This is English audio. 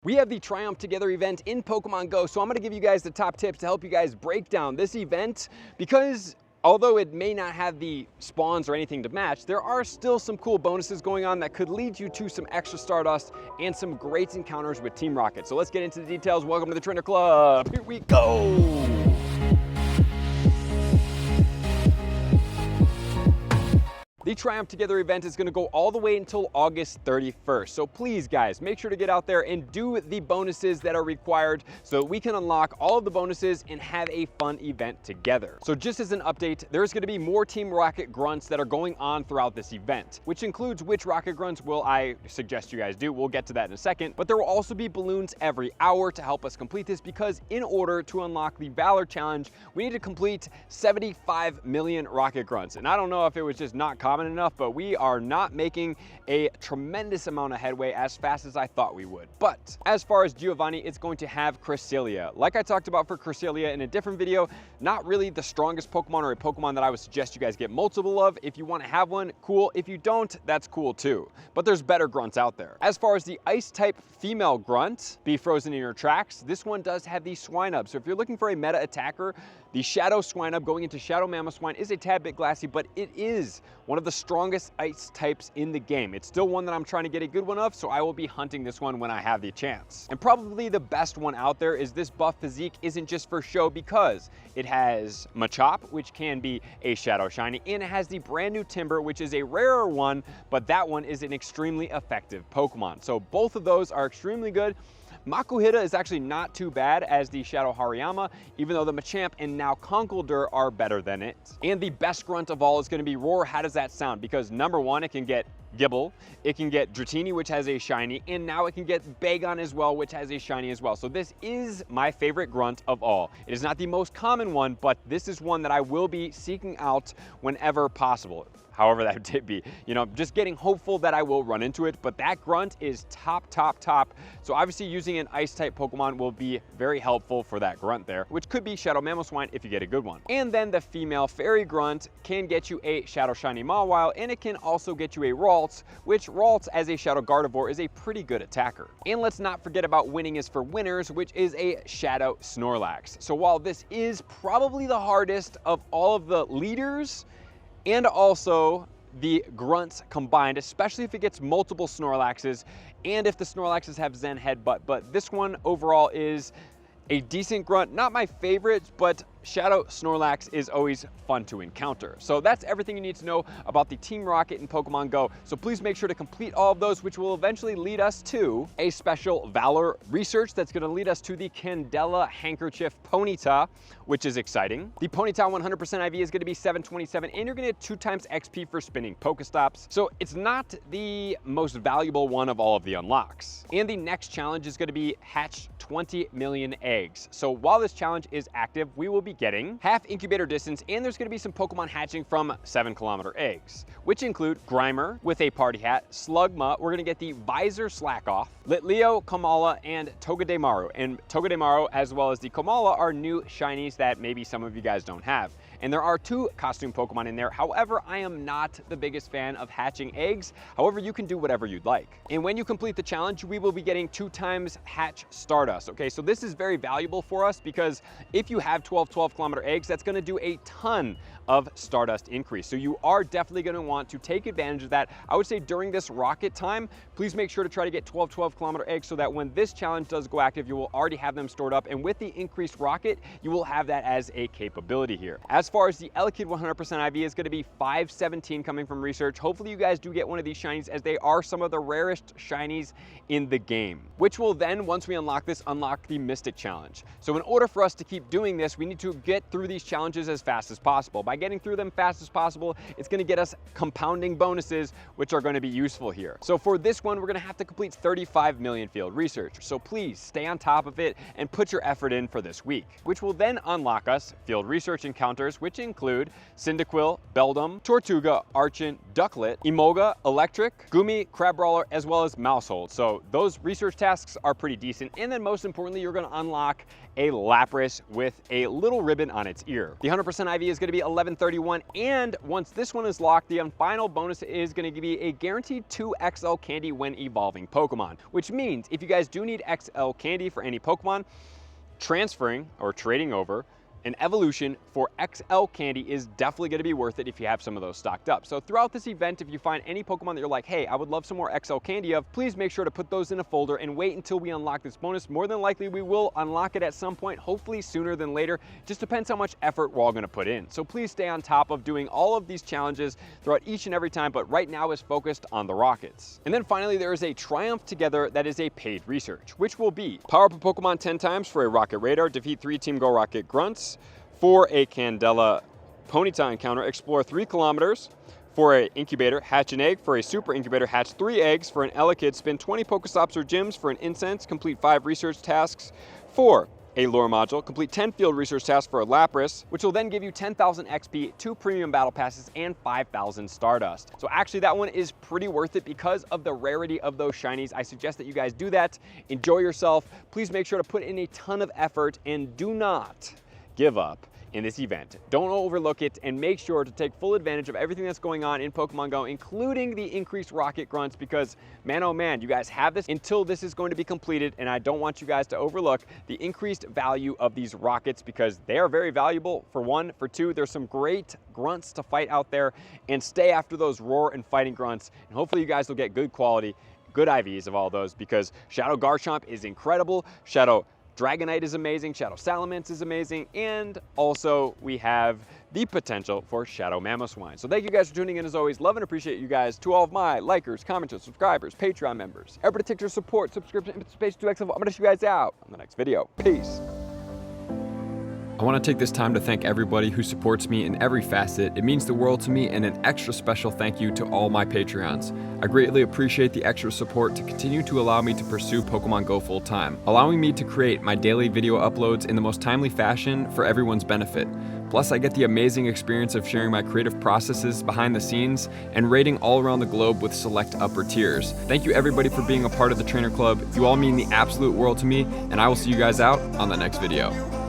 We have the Triumph Together event in Pokemon Go, so I'm going to give you guys the top tips to help you guys break down this event because although it may not have the spawns or anything to match, there are still some cool bonuses going on that could lead you to some extra Stardust and some great encounters with Team Rocket. So let's get into the details. Welcome to the Trainer Club. Here we go. The Triumph Together event is going to go all the way until August 31st. So please, guys, make sure to get out there and do the bonuses that are required so that we can unlock all of the bonuses and have a fun event together. So just as an update, there's going to be more Team Rocket Grunts that are going on throughout this event, which includes which Rocket Grunts will I suggest you guys do. We'll get to that in a second. But there will also be balloons every hour to help us complete this because in order to unlock the Valor challenge, we need to complete 75 million Rocket Grunts. And I don't know if it was just not common enough, but we are not making a tremendous amount of headway as fast as I thought we would. But as far as Giovanni, it's going to have Cresselia. Like I talked about for Cresselia in a different video, not really the strongest Pokemon or a Pokemon that I would suggest you guys get multiple of. If you want to have one, cool. If you don't, that's cool too. But there's better Grunts out there. As far as the Ice type female Grunt, be frozen in your tracks, this one does have the Swinub. So if you're looking for a meta attacker, the Shadow Swinub going into Shadow Mamoswine is a tad bit glassy, but it is one of the strongest ice types in the game. It's still one that I'm trying to get a good one of, so I will be hunting this one when I have the chance. And probably the best one out there is this buff physique isn't just for show because it has Machop, which can be a Shadow Shiny, and it has the brand new Timber, which is a rarer one, but that one is an extremely effective Pokemon. So both of those are extremely good. Makuhita is actually not too bad as the Shadow Hariyama, even though the Machamp and now Conkeldurr are better than it. And the best Grunt of all is going to be Roar. How does that sound? Because number one, it can get Gibble, it can get Dratini, which has a shiny, and now it can get Bagon as well, which has a shiny as well. So this is my favorite Grunt of all. It is not the most common one, but this is one that I will be seeking out whenever possible. However that did be, you know, just getting hopeful that I will run into it, but that Grunt is top. So obviously using an ice type Pokemon will be very helpful for that Grunt there, which could be Shadow Mamoswine if you get a good one. And then the female Fairy Grunt can get you a Shadow Shiny Mawile, and it can also get you a Ralts, which Ralts as a Shadow Gardevoir is a pretty good attacker. And let's not forget about Winning is for Winners, which is a Shadow Snorlax. So while this is probably the hardest of all of the leaders, and also the Grunts combined, especially if it gets multiple Snorlaxes and if the Snorlaxes have Zen Headbutt. But this one overall is a decent Grunt, not my favorite, but Shadow Snorlax is always fun to encounter. So that's everything you need to know about the Team Rocket in Pokemon Go. So please make sure to complete all of those, which will eventually lead us to a special Valor research that's going to lead us to the Candela Handkerchief Ponyta, which is exciting. The Ponyta 100% IV is going to be 727, and you're going to get 2 times XP for spinning Pokestops. So it's not the most valuable one of all of the unlocks. And the next challenge is going to be hatch 20 million eggs. So while this challenge is active, we will be getting half incubator distance, and there's going to be some Pokemon hatching from 7-kilometer eggs, which include Grimer with a party hat, Slugma, we're going to get the Visor Slack Off, Litleo, Komala, and Togedemaru. And Togedemaru as well as the Komala are new shinies that maybe some of you guys don't have. And there are 2 costume Pokemon in there. However, I am not the biggest fan of hatching eggs. However, you can do whatever you'd like. And when you complete the challenge, we will be getting 2 times hatch Stardust. Okay, so this is very valuable for us because if you have 12-kilometer eggs, that's going to do a ton of Stardust increase. So you are definitely going to want to take advantage of that. I would say during this rocket time, please make sure to try to get 12-kilometer eggs so that when this challenge does go active, you will already have them stored up. And with the increased rocket, you will have that as a capability here. As far as the Elekid 100% IV is going to be 517 coming from research. Hopefully you guys do get one of these shinies as they are some of the rarest shinies in the game, which will then, once we unlock this, unlock the Mystic Challenge. So in order for us to keep doing this, we need to get through these challenges as fast as possible. By getting through them fast as possible, it's going to get us compounding bonuses, which are going to be useful here. So for this one, we're going to have to complete 35 million field research. So please stay on top of it and put your effort in for this week, which will then unlock us field research encounters, which include Cyndaquil, Beldum, Tortuga, Archon, Ducklet, Emolga, Electric, Gumi, Crabrawler, as well as Mousehold. So those research tasks are pretty decent. And then most importantly, you're gonna unlock a Lapras with a little ribbon on its ear. The 100% IV is gonna be 1131, and once this one is locked, the final bonus is gonna give you a guaranteed 2 XL candy when evolving Pokemon, which means if you guys do need XL candy for any Pokemon, transferring or trading over an evolution for XL candy is definitely going to be worth it if you have some of those stocked up. So throughout this event, if you find any Pokemon that you're like, hey, I would love some more XL candy of, please make sure to put those in a folder and wait until we unlock this bonus. More than likely, we will unlock it at some point, hopefully sooner than later. Just depends how much effort we're all going to put in. So please stay on top of doing all of these challenges throughout each and every time, but right now is focused on the Rockets. And then finally, there is a Triumph Together that is a paid research, which will be power up a Pokemon 10 times for a Rocket Radar, defeat 3 Team Go Rocket Grunts. For a Candela Ponyta encounter, explore 3 kilometers. For an incubator, hatch an egg. For a super incubator, hatch 3 eggs. For an Elekid, spin 20 Pokestops or gyms. For an incense, complete 5 research tasks. For a lore module, complete 10 field research tasks for a Lapras, which will then give you 10,000 XP, 2 premium battle passes, and 5,000 Stardust. So actually that one is pretty worth it because of the rarity of those shinies. I suggest that you guys do that. Enjoy yourself. Please make sure to put in a ton of effort and do not give up in this event. Don't overlook it and make sure to take full advantage of everything that's going on in Pokemon Go, including the increased Rocket Grunts, because man, oh man, you guys have this until this is going to be completed, and I don't want you guys to overlook the increased value of these Rockets because they are very valuable, for one. For two, there's some great Grunts to fight out there, and stay after those Roar and Fighting Grunts, and hopefully you guys will get good quality, good IVs of all those, because Shadow Garchomp is incredible, Shadow Dragonite is amazing, Shadow Salamence is amazing, and also we have the potential for Shadow Mamoswine. So thank you guys for tuning in as always. Love and appreciate you guys. To all of my likers, commenters, subscribers, Patreon members, everybody take your support, subscription, and participation to XL. I'm gonna see you guys out on the next video. Peace. I want to take this time to thank everybody who supports me in every facet. It means the world to me, and an extra special thank you to all my Patreons. I greatly appreciate the extra support to continue to allow me to pursue Pokemon Go full time, allowing me to create my daily video uploads in the most timely fashion for everyone's benefit. Plus, I get the amazing experience of sharing my creative processes behind the scenes and raiding all around the globe with select upper tiers. Thank you everybody for being a part of the Trainer Club. You all mean the absolute world to me, and I will see you guys out on the next video.